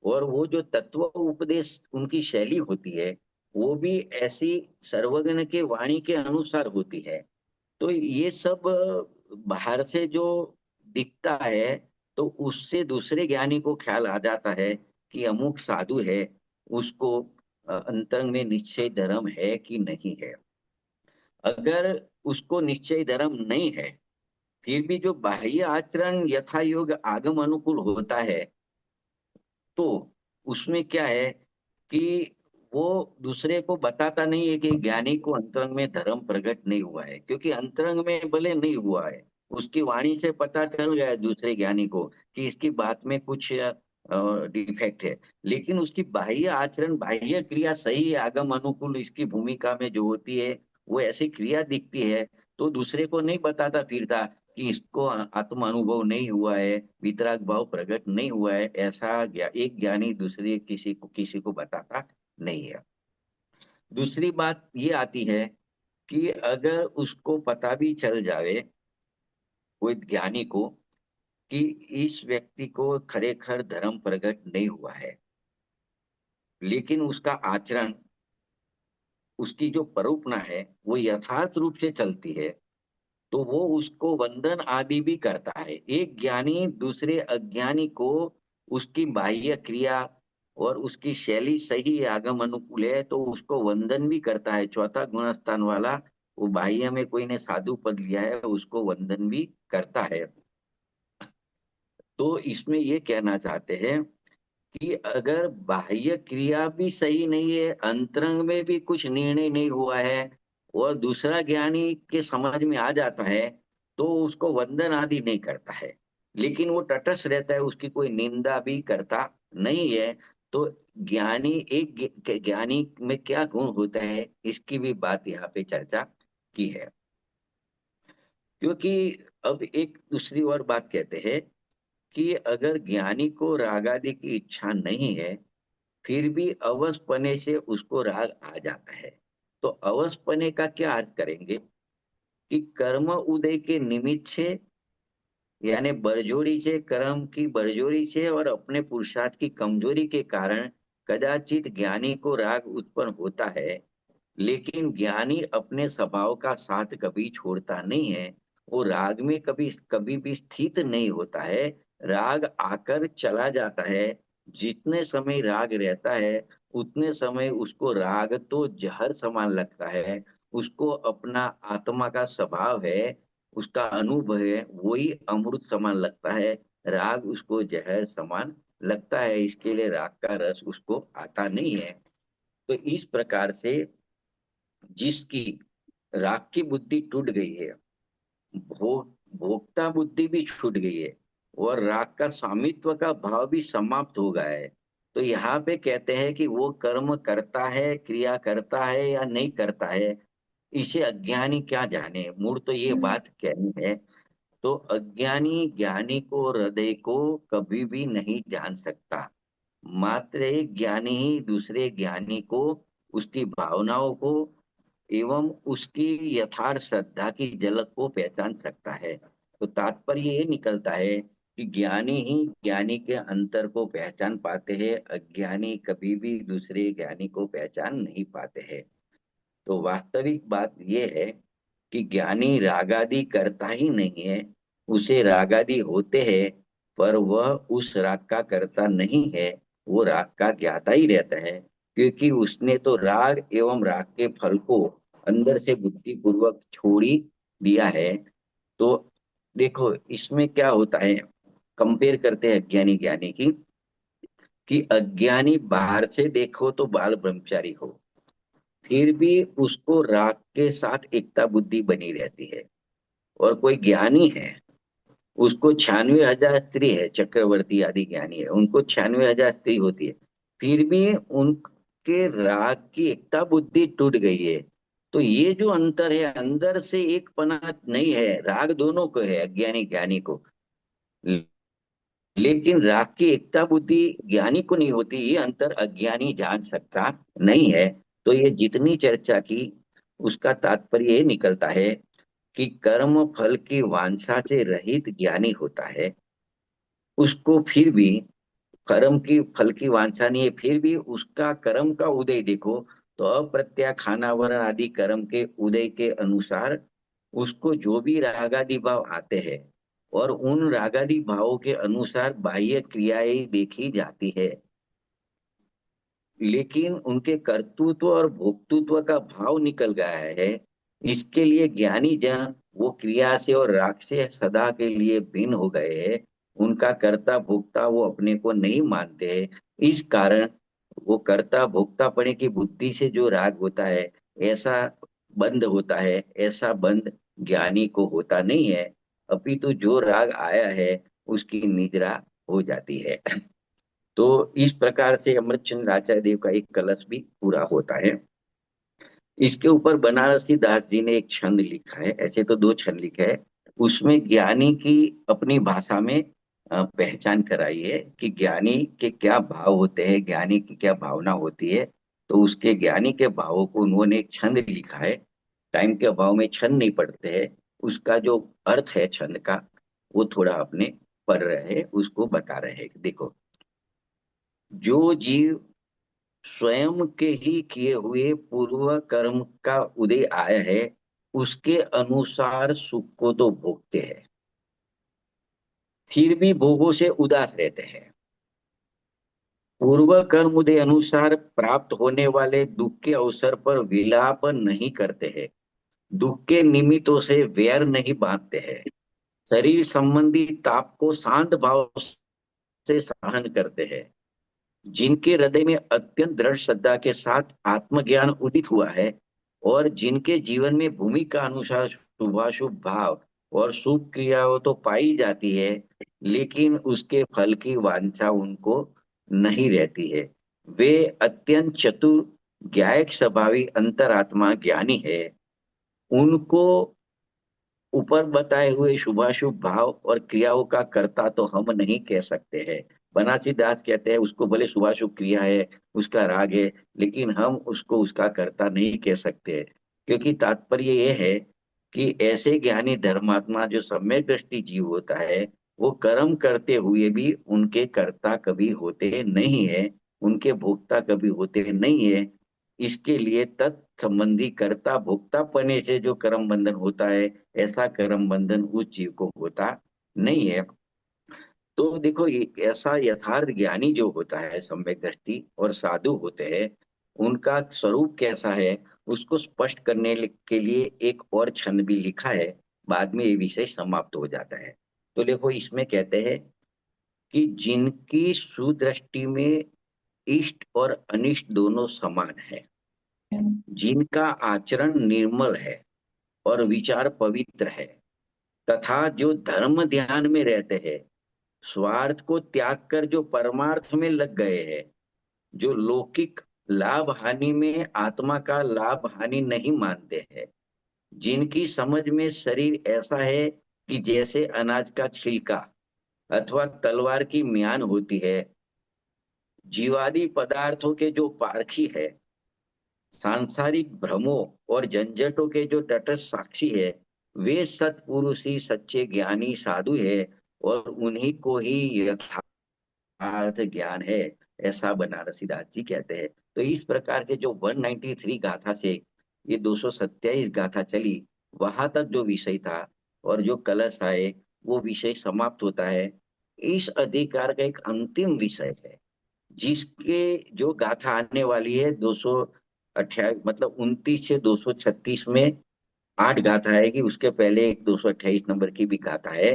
Speaker 1: और वो जो तत्व उपदेश उनकी शैली होती है, वो भी ऐसी सर्वज्ञ के वाणी के अनुसार होती है। तो ये सब बाहर से जो दिखता है, तो उससे दूसरे ज्ञानी को ख्याल आ जाता है कि अमुक साधु है, उसको अंतरंग में निश्चय धर्म है कि नहीं है। अगर उसको निश्चय धर्म नहीं है, फिर भी जो बाह्य आचरण यथा योग आगम अनुकूल होता है, तो उसमें क्या है कि वो दूसरे को बताता नहीं है कि ज्ञानी को अंतरंग में धर्म प्रकट नहीं हुआ है, क्योंकि अंतरंग में भले नहीं हुआ है, उसकी वाणी से पता चल गया है दूसरे ज्ञानी को कि इसकी बात में कुछ डिफेक्ट है। लेकिन उसकी बाह्य आचरण बाह्य क्रिया सही है, आगम अनुकूल इसकी भूमिका में जो होती है वो ऐसी क्रिया दिखती है, तो दूसरे को नहीं बताता फिरता कि इसको आत्म अनुभव नहीं हुआ है, वितराग भाव प्रकट नहीं हुआ है, ऐसा एक ज्ञानी दूसरे किसी को बताता नहीं है। दूसरी बात ये आती है कि अगर उसको पता भी चल जावे, कोई ज्ञानी को, कि इस व्यक्ति को खरेखर धर्म प्रकट नहीं हुआ है, लेकिन उसका आचरण, उसकी जो परोपना है वो यथार्थ रूप से चलती है, तो वो उसको वंदन आदि भी करता है। एक ज्ञानी दूसरे अज्ञानी को उसकी बाह्य क्रिया और उसकी शैली सही आगम अनुकूल है तो उसको वंदन भी करता है। चौथा गुणस्थान वाला, वो बाह्य में कोई ने साधु पद लिया है उसको वंदन भी करता है। तो इसमें ये कहना चाहते हैं कि अगर बाह्य क्रिया भी सही नहीं है, अंतरंग में भी कुछ निर्णय नहीं हुआ है, और दूसरा ज्ञानी के समझ में आ जाता है, तो उसको वंदन आदि नहीं करता है, लेकिन वो तटस्थ रहता है, उसकी कोई निंदा भी करता नहीं है। तो ज्ञानी ज्ञानी में क्या गुण होता है, इसकी भी बात यहाँ पे चर्चा की है। क्योंकि अब एक दूसरी और बात कहते हैं कि अगर ज्ञानी को राग आदि की इच्छा नहीं है, फिर भी अवसपने से उसको राग आ जाता है। तो अवसपने का क्या अर्थ करेंगे कि कर्म उदय के निमित्त से, यानी बड़जोड़ी से, कर्म की बड़जोड़ी से और अपने पुरुषार्थ की कमजोरी के कारण कदाचित ज्ञानी को राग उत्पन्न होता है, लेकिन ज्ञानी अपने स्वभाव का साथ कभी छोड़ता नहीं है। वो राग में कभी कभी भी स्थित नहीं होता है, राग आकर चला जाता है, जितने समय राग रहता है उतने समय उसको राग तो जहर समान लगता है, उसको अपना आत्मा का स्वभाव है, उसका अनुभव है, वही अमृत समान लगता है। राग उसको जहर समान लगता है, इसके लिए राग का रस उसको आता नहीं है। तो इस प्रकार से जिसकी राग की बुद्धि टूट गई है, भोक्ता बुद्धि भी छूट गई है, और राग का स्वामित्व का भाव भी समाप्त हो गया है, तो यहाँ पे कहते हैं कि वो कर्म करता है, क्रिया करता है या नहीं करता है, इसे अज्ञानी क्या जाने। मूल तो ये बात कहनी है। तो अज्ञानी ज्ञानी को, हृदय को कभी भी नहीं जान सकता। मात्र एक ज्ञानी ही दूसरे ज्ञानी को, उसकी भावनाओं को एवं उसकी यथार्थ श्रद्धा की झलक को पहचान सकता है। तो तात्पर्य ये निकलता है कि ज्ञानी ही ज्ञानी के अंतर को पहचान पाते हैं, अज्ञानी कभी भी दूसरे ज्ञानी को पहचान नहीं पाते हैं। तो वास्तविक बात यह है कि ज्ञानी रागादि करता ही नहीं है, उसे रागादि होते हैं, पर वह उस राग का करता नहीं है, वो राग का ज्ञाता ही रहता है, क्योंकि उसने तो राग एवं राग के फल को अंदर से बुद्धि पूर्वक छोड़ ही दिया है। तो देखो इसमें क्या होता है, कंपेयर करते हैं अज्ञानी ज्ञानी की, कि अज्ञानी बाहर से देखो तो बाल ब्रह्मचारी हो, फिर भी उसको राग के साथ एकता बुद्धि बनी रहती है। और कोई ज्ञानी है, उसको 96,000 स्त्री है, चक्रवर्ती आदि ज्ञानी है, उनको 96,000 स्त्री होती है, फिर भी उनके राग की एकता बुद्धि टूट गई है। तो ये जो अंतर है, अंदर से एक पना नहीं है, राग दोनों को है, अज्ञानी ज्ञानी को, लेकिन राग की एकता बुद्धि ज्ञानी को नहीं होती, ये अंतर अज्ञानी जान सकता नहीं है। तो ये जितनी चर्चा की, उसका तात्पर्य ये निकलता है कि कर्म फल की वांछा से रहित ज्ञानी होता है, उसको फिर भी कर्म की फल की वांछा नहीं है, फिर भी उसका कर्म का उदय देखो, तो अप्रत्या खानावरण आदि कर्म के उदय के अनुसार उसको जो भी रागादि भाव आते हैं, और उन रागादि भावों के अनुसार बाह्य क्रियाएं देखी जाती है, लेकिन उनके कर्तृत्व और भोक्तृत्व का भाव निकल गया है। इसके लिए ज्ञानी जन वो क्रिया से और राग से सदा के लिए भिन्न हो गए हैं, उनका कर्ता भोक्ता वो अपने को नहीं मानते हैं। इस कारण वो कर्ता भोक्तापने की बुद्धि से जो राग होता है, ऐसा बंध होता है, ऐसा बंध ज्ञानी को होता नहीं है, अपितु जो राग आया है उसकी निद्रा हो जाती है। तो इस प्रकार से अमृतचंद्र आचार्य देव का एक कलश भी पूरा होता है। इसके ऊपर बनारसी दास जी ने एक छंद लिखा है, ऐसे तो दो छंद लिखे हैं, उसमें ज्ञानी की अपनी भाषा में पहचान कराई है कि ज्ञानी के क्या भाव होते हैं, ज्ञानी की क्या भावना होती है। तो उसके ज्ञानी के भावों को उन्होंने एक छंद लिखा है। टाइम के अभाव में छंद नहीं पढ़ते हैं, उसका जो अर्थ है छंद का, वो थोड़ा अपने पढ़ रहे हैं, उसको बता रहे हैं। देखो, जो जीव स्वयं के ही किए हुए पूर्व कर्म का उदय आया है, उसके अनुसार सुख को तो भोगते हैं, फिर भी भोगों से उदास रहते हैं। पूर्व कर्म उदय अनुसार प्राप्त होने वाले दुख के अवसर पर विलाप नहीं करते हैं, दुख के निमित्तों से वैर नहीं बांधते हैं, शरीर संबंधी ताप को शांत भाव से सहन करते हैं। जिनके हृदय में अत्यंत दृढ़ श्रद्धा के साथ आत्मज्ञान उदित हुआ है, और जिनके जीवन में भूमिका अनुसार शुभाशुभ भाव और शुभ क्रियाओं तो पाई जाती है, लेकिन उसके फल की वांछा उनको नहीं रहती है, वे अत्यंत चतुर ज्ञायक स्वभावी अंतरात्मा ज्ञानी है। उनको ऊपर बताए हुए शुभाशुभ भाव और क्रियाओं का कर्ता तो हम नहीं कह सकते हैं। बनारसी दास कहते हैं उसको भले शुभाशुभ क्रिया है, उसका राग है, लेकिन हम उसको उसका कर्ता नहीं कह सकते, क्योंकि तात्पर्य यह है कि ऐसे ज्ञानी धर्मात्मा जो सम्यक दृष्टि जीव होता है, वो कर्म करते हुए भी उनके कर्ता कभी होते नहीं है, उनके भोक्ता कभी होते नहीं है। इसके लिए तत्संबंधी कर्ता भोक्ता पने से जो कर्म बंधन होता है, ऐसा कर्म बंधन उस जीव को होता नहीं है। तो देखो, ये ऐसा यथार्थ ज्ञानी जो होता है, सम्यक दृष्टि और साधु होते हैं, उनका स्वरूप कैसा है उसको स्पष्ट करने के लिए एक और छंद भी लिखा है। बाद में ये विषय समाप्त हो जाता है। तो देखो, इसमें कहते हैं कि जिनकी सुदृष्टि में इष्ट और अनिष्ट दोनों समान है, जिनका आचरण निर्मल है और विचार पवित्र है, तथा जो धर्म ध्यान में रहते हैं, स्वार्थ को त्याग कर जो परमार्थ में लग गए हैं, जो लौकिक लाभ हानि में आत्मा का लाभ हानि नहीं मानते हैं, जिनकी समझ में शरीर ऐसा है कि जैसे अनाज का छिलका अथवा तलवार की म्यान होती है, जीवादि पदार्थों के जो पारखी है, सांसारिक भ्रमों और झंझटों के जो तटस्थ साक्षी है, वे सत्पुरुष ही सच्चे ज्ञानी साधु है, और उन्हीं को ही यथार्थ ज्ञान है, ऐसा बनारसीदास जी कहते हैं। तो इस प्रकार से जो 193 गाथा से ये 227 गाथा चली, वहां तक जो विषय था और जो कलश आए, वो विषय समाप्त होता है। इस अधिकार का एक अंतिम विषय है, जिसके जो गाथा आने वाली है 228, मतलब 29 से 236 में 8 गाथा आएगी। उसके पहले एक 228 नंबर की भी गाथा है।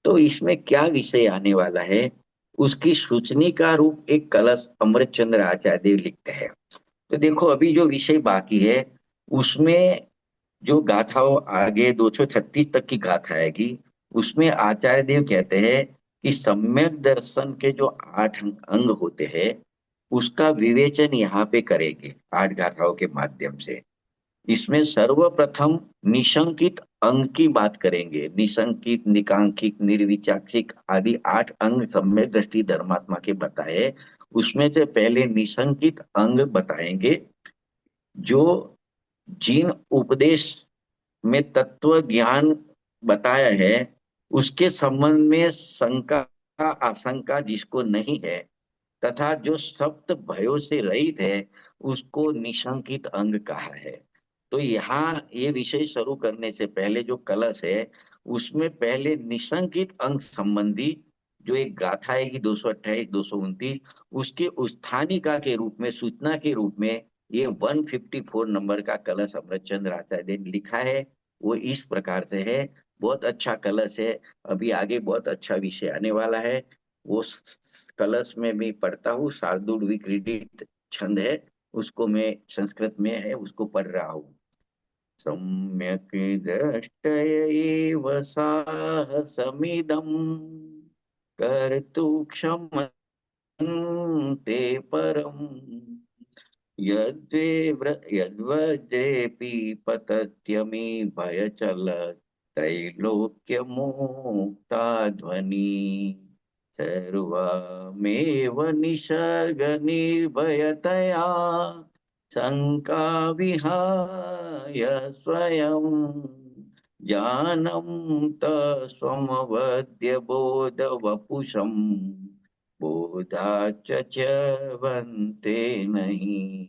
Speaker 1: तो इसमें क्या विषय आने वाला है, उसकी सूचनी का रूप एक कलश अमृत चंद्र आचार्य देव लिखते हैं। तो देखो, अभी जो विषय बाकी है उसमें जो गाथाओं आगे 236 तक की गाथा आएगी, उसमें आचार्य देव कहते हैं कि सम्यक दर्शन के जो 8 अंग होते हैं, उसका विवेचन यहाँ पे करेंगे 8 गाथाओं के माध्यम से। इसमें सर्वप्रथम निशंकित अंग की बात करेंगे। निशंकित, निकांकित, निर्विचाक्षिक आदि 8 अंग सम्यक दृष्टि धर्मात्मा के बताए। उसमें से पहले निशंकित अंग बताएंगे, जो जिन उपदेश में तत्व ज्ञान बताया है, उसके संबंध में शंका आशंका जिसको नहीं है, तथा जो सप्त भयों से रहित है, उसको निशंकित अंग कहा है। तो यहाँ ये विषय शुरू करने से पहले जो कलश है, उसमें पहले निशंकित अंग संबंधी जो एक गाथा आएगी 228 229, उसके उत्थानिका के रूप में, सूचना के रूप में, ये 154 नंबर का कलश अमृतचंद्र आचार्य ने लिखा है। वो इस प्रकार से है। बहुत अच्छा कलश है। अभी आगे बहुत अच्छा विषय आने वाला है। वो कलश में मैं पढ़ता हूँ, शार्दुल विक्रीडित छंद है, उसको मैं संस्कृत में है उसको पढ़ रहा हूँ। सम्यक दृष्टयैव साहसमिदं कर्तु क्षमन्ते परम्, यद्वज्रेऽपि पतत्यमी भयचल त्रैलोक्यमुक्ता ध्वनि, सर्वमेव निसर्गनिर्भयतया शङ्काविहाय स्वयं ज्ञानं तस्वमवद्य बोधवपुषम् बोधाच च्यवन्ते नहीं।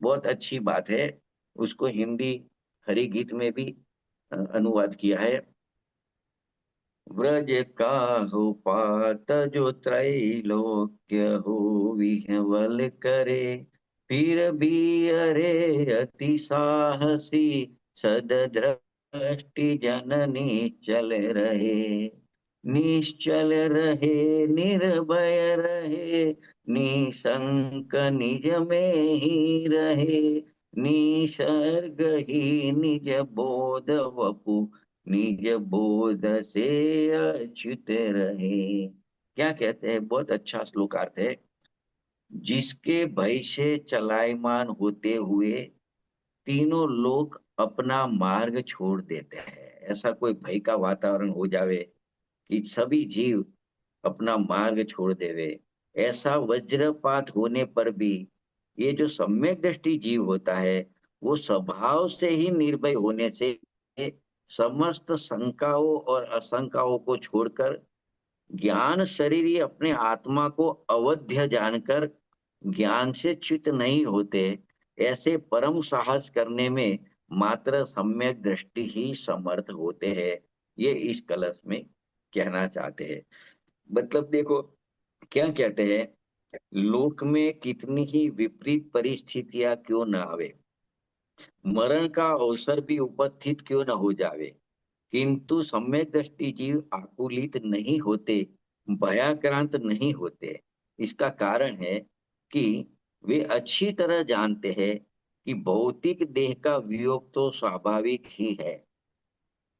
Speaker 1: बहुत अच्छी बात है। उसको हिंदी हरि गीत में भी अनुवाद किया है। व्रज काहू पात जो त्रैलोक्य हो विह्वल करे, फिर भी अरे अति साहसी सददृष्टि जननी चल रहे, निश्चल रहे निर्भय रहे, निशंक निज में ही रहे, निसर्ग ही निज बोध वपु, निज बोध से अच्युत रहे। क्या कहते हैं, बहुत अच्छा श्लोकार्थ है। जिसके भय से चलायमान होते हुए तीनों लोग अपना मार्ग छोड़ देते हैं, ऐसा कोई भय का वातावरण हो जावे कि सभी जीव अपना मार्ग छोड़ देवे, ऐसा वज्रपात होने पर भी ये जो सम्यक दृष्टि जीव होता है, वो स्वभाव से ही निर्भय होने से समस्त शंकाओं और आशंकाओं को छोड़कर ज्ञान शरीर ही अपने आत्मा को अवध्य जानकर ज्ञान से च्युत नहीं होते। ऐसे परम साहस करने में मात्र सम्यक दृष्टि ही समर्थ होते हैं। ये इस कलश में कहना चाहते हैं। मतलब देखो, क्या कहते हैं, लोक में कितनी ही विपरीत परिस्थितियां क्यों न आवे, मरण का अवसर भी उपस्थित क्यों न हो जावे, किंतु सम्यक दृष्टि जीव आकुलित नहीं होते, भयाक्रांत नहीं होते। इसका कारण है कि वे अच्छी तरह जानते हैं कि भौतिक देह का वियोग तो स्वाभाविक ही है,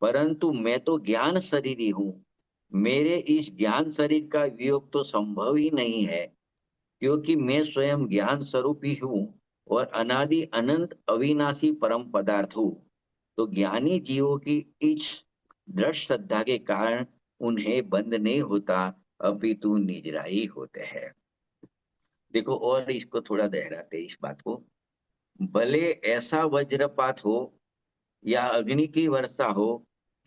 Speaker 1: परंतु मैं तो ज्ञान शरीरी हूँ। मेरे इस ज्ञान शरीर का वियोग तो संभव ही नहीं है, क्योंकि मैं स्वयं ज्ञान स्वरूप ही हूँ और अनादि अनंत अविनाशी परम पदार्थ हूँ। तो ज्ञानी जीवों की इस दृढ़ श्रद्धा के कारण उन्हें बंद नहीं होता, अपितु निजराई होते हैं। देखो, और इसको थोड़ा दोहराते हैं इस बात को। भले ऐसा वज्रपात हो या अग्नि की वर्षा हो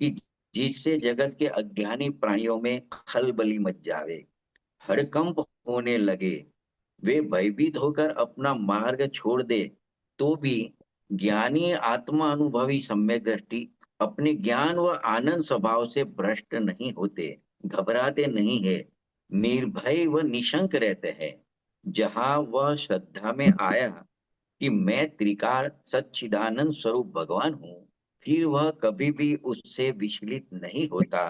Speaker 1: कि जिससे जगत के अज्ञानी प्राणियों में खलबली मच जावे, हड़कंप होने लगे, वे भयभीत होकर अपना मार्ग छोड़ दे, तो भी ज्ञानी आत्मा अनुभवी सम्यक दृष्टि अपने ज्ञान व आनंद स्वभाव से भ्रष्ट नहीं होते, घबराते नहीं है, निर्भय व निशंक रहते हैं। जहां वह श्रद्धा में आया कि मैं त्रिकाल सच्चिदानंद स्वरूप भगवान हूँ, फिर वह कभी भी उससे विचलित नहीं होता।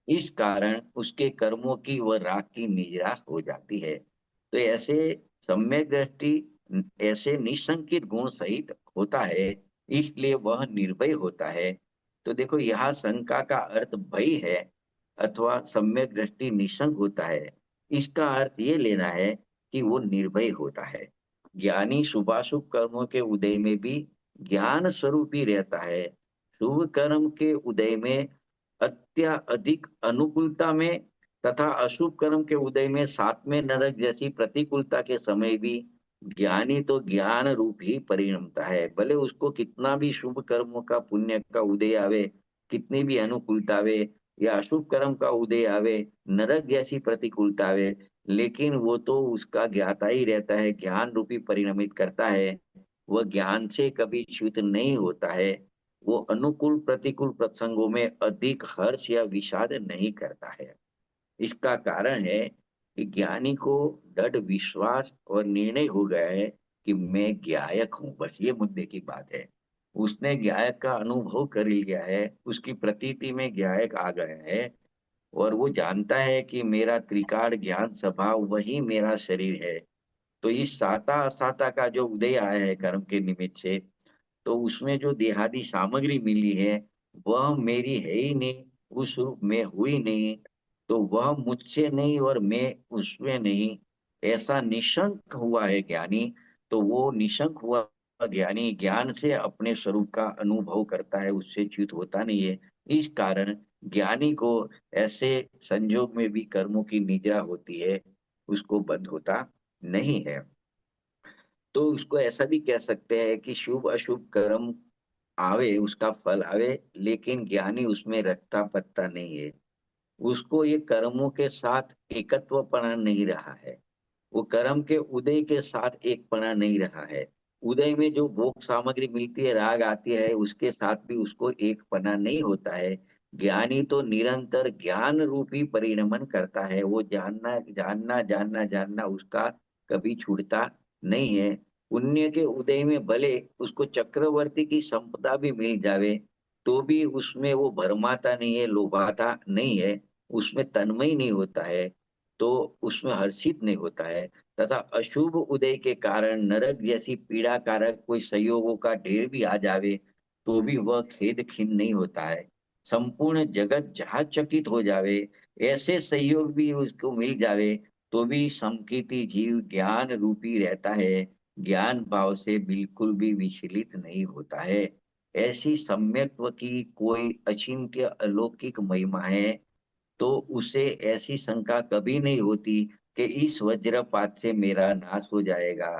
Speaker 1: इस कारण उसके कर्मों की व राग की निजरा हो जाती है। तो ऐसे सम्यक दृष्टि ऐसे निसंकित गुण सहित होता है, इसलिए वह निर्भय होता है। तो देखो, यहाँ शंका का अर्थ भय है, अथवा सम्यक दृष्टि निशंक होता है, इसका अर्थ ये लेना है कि वो निर्भय होता है। ज्ञानी शुभाशुभ कर्मों के उदय में भी ज्ञान स्वरूप ही रहता है। शुभ कर्म के उदय में अत्यधिक अनुकूलता में तथा अशुभ कर्म के उदय में सातवें नरक जैसी प्रतिकूलता के समय भी ज्ञानी तो ज्ञान रूप ही परिणमता है। भले उसको कितना भी शुभ कर्मों का पुण्य का उदय आवे, कितनी भी अनुकूलता आवे, या अशुभ कर्म का उदय आवे, नरक जैसी प्रतिकूलता आवे, लेकिन वो तो उसका ज्ञाता ही रहता है, ज्ञान रूपी परिणमित करता है। वह ज्ञान से कभी च्युत नहीं होता है। वो अनुकूल प्रतिकूल प्रसंगों में अधिक हर्ष या विषाद नहीं करता है। इसका कारण है कि ज्ञानी को दृढ़ विश्वास और निर्णय हो गया है कि मैं ज्ञायक हूं, बस ये मुद्दे की बात है। उसने ज्ञायक का अनुभव कर लिया है, उसकी प्रतीति में ज्ञायक आ गया है, और वो जानता है कि मेरा त्रिकाल ज्ञान स्वभाव वही मेरा शरीर है। तो इस साता असाता का जो उदय आया है कर्म के निमित्त से, तो उसमें जो देहादि सामग्री मिली है, वह मेरी है ही नहीं, उस रूप में हुई नहीं। तो वह मुझसे नहीं और मैं उसमें नहीं, ऐसा निशंक हुआ है ज्ञानी। तो वो निशंक हुआ ज्ञानी ज्ञान से अपने स्वरूप का अनुभव करता है, उससे च्युत होता नहीं है। इस कारण ज्ञानी को ऐसे संजोग में भी कर्मों की निद्रा होती है, उसको बंद होता नहीं है। तो उसको ऐसा भी कह सकते हैं कि शुभ अशुभ कर्म आवे, उसका फल आवे, लेकिन ज्ञानी उसमें रखता पत्ता नहीं है। उसको ये कर्मों के साथ एकत्वपना नहीं रहा है, वो कर्म के उदय के साथ एक पना नहीं रहा है। उदय में जो भोग सामग्री मिलती है, राग आती है, उसके साथ भी उसको एक पना नहीं होता है। ज्ञानी तो निरंतर ज्ञान रूपी परिणमन करता है, वो जानना जानना जानना जानना उसका कभी छूटता नहीं है। पुण्य के उदय में भले उसको चक्रवर्ती की संपदा भी मिल जावे, तो भी उसमें वो भरमाता नहीं है, लोभाता नहीं है, उसमें तन्मय नहीं होता है, तो उसमें हर्षित नहीं होता है। तथा अशुभ उदय के कारण नरक जैसी पीड़ा कारक कोई संयोगों का ढेर भी आ जावे, तो भी वह खेद खिन्न नहीं होता है। संपूर्ण जगत जहाँ चकित हो जावे, ऐसे संयोग भी उसको मिल जावे, तो भी समकीर्ति जीव ज्ञान रूपी रहता है, ज्ञान भाव से बिल्कुल भी विचलित नहीं होता है। ऐसी सम्यक्त्व की कोई अचिंत्य अलौकिक महिमा है, तो उसे ऐसी शंका कभी नहीं होती कि इस वज्रपात से मेरा नाश हो जाएगा।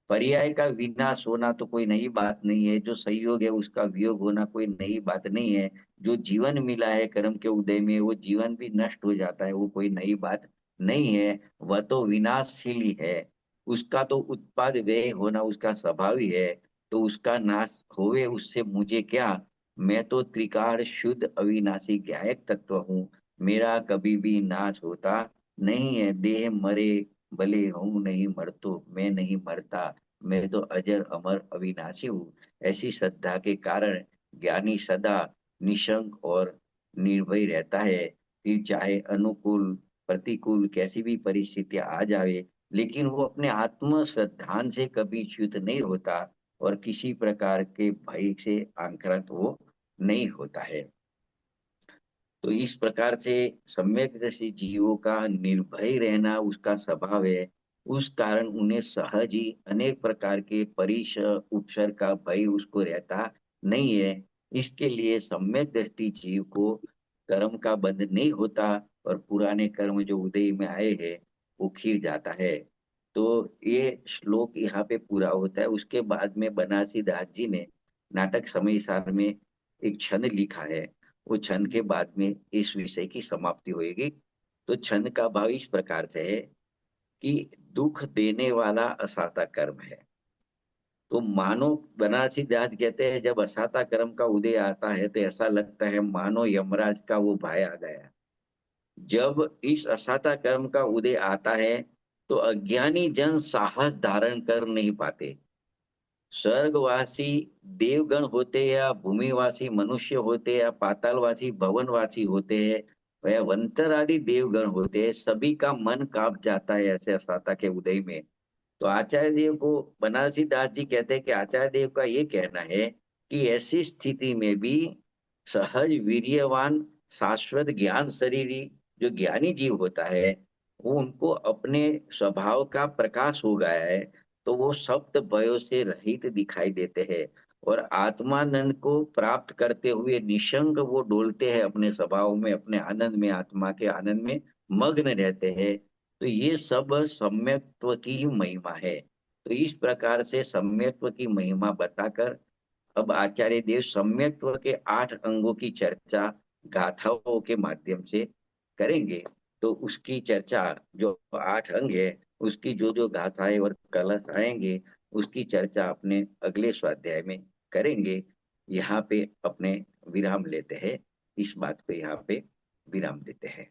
Speaker 1: पर्याय का विनाश होना तो कोई नई बात नहीं है, जो संयोग है उसका वियोग होना कोई नई बात नहीं है। जो जीवन मिला है कर्म के उदय में, वो जीवन भी नष्ट हो जाता है, वो कोई नई बात नहीं है। वह तो विनाशशील ही है, उसका तो उत्पाद व्यय होना उसका स्वभाव ही है। तो उसका नाश होवे उससे मुझे क्या, मैं तो त्रिकाल शुद्ध अविनाशी ज्ञायक तत्व हूँ, मेरा कभी भी नाश होता नहीं है देह मरे भले हूं नहीं मरतो, मैं नहीं मरता, मैं तो अजर अमर अविनाशी हूँ। ऐसी श्रद्धा के कारण ज्ञानी सदा निशंक और निर्भय रहता है। फिर चाहे अनुकूल प्रतिकूल कैसी भी परिस्थितियां आ जावे, लेकिन वो अपने आत्म श्रद्धान से कभी च्युत नहीं होता और किसी प्रकार के भय से आक्रांत वो नहीं होता है। तो इस प्रकार से सम्यक दृष्टि जीवों का निर्भय रहना उसका स्वभाव है। उस कारण उन्हें सहज ही अनेक प्रकार के परिस उपसर्ग का भय उसको रहता नहीं है। इसके लिए सम्यक दृष्टि जीव को कर्म का बंध नहीं होता और पुराने कर्म जो उदय में आए हैं वो खिर जाता है। तो ये श्लोक यहाँ पे पूरा होता है। उसके बाद में बनारसी दास जी ने नाटक समय सार में एक छंद लिखा है। वो छंद के बाद में इस विषय की समाप्ति होगी। तो छंद का भाव इस प्रकार से है कि दुख देने वाला असाता कर्म है। तो मानो बनारसी दास कहते हैं, जब असाता कर्म का उदय आता है तो ऐसा लगता है मानो यमराज का वो भाई आ गया। जब इस असाता कर्म का उदय आता है तो अज्ञानी जन साहस धारण कर नहीं पाते। स्वर्गवासी देवगण होते या भूमिवासी मनुष्य होते या पातालवासी भवनवासी होते हैं, वह वंतर आदि देवगण होते हैं, सभी का मन कांप जाता है ऐसे असाता के उदय में। तो आचार्य देव को बनारसी दास जी कहते हैं कि आचार्य देव का ये कहना है कि ऐसी स्थिति में भी सहज वीर्यवान शाश्वत ज्ञान शरीरी जो ज्ञानी जीव होता है, वो उनको अपने स्वभाव का प्रकाश हो गया है। तो वो सप्त भयों से रहित दिखाई देते हैं और आत्मानंद को प्राप्त करते हुए निशंक वो डोलते हैं अपने स्वभाव में, अपने आनंद में, आत्मा के आनंद में मग्न रहते हैं। तो ये सब सम्यक्त्व की ही महिमा है। तो इस प्रकार से सम्यक्त्व की महिमा बताकर अब आचार्य देव सम्यक्त्व के 8 अंगों की चर्चा गाथाओं के माध्यम से करेंगे। तो उसकी चर्चा, जो 8 अंग है, उसकी जो जो गाथाएं और कलश आएंगे, उसकी चर्चा अपने अगले स्वाध्याय में करेंगे। यहाँ पे अपने विराम लेते हैं, इस बात पे यहाँ पे विराम देते हैं।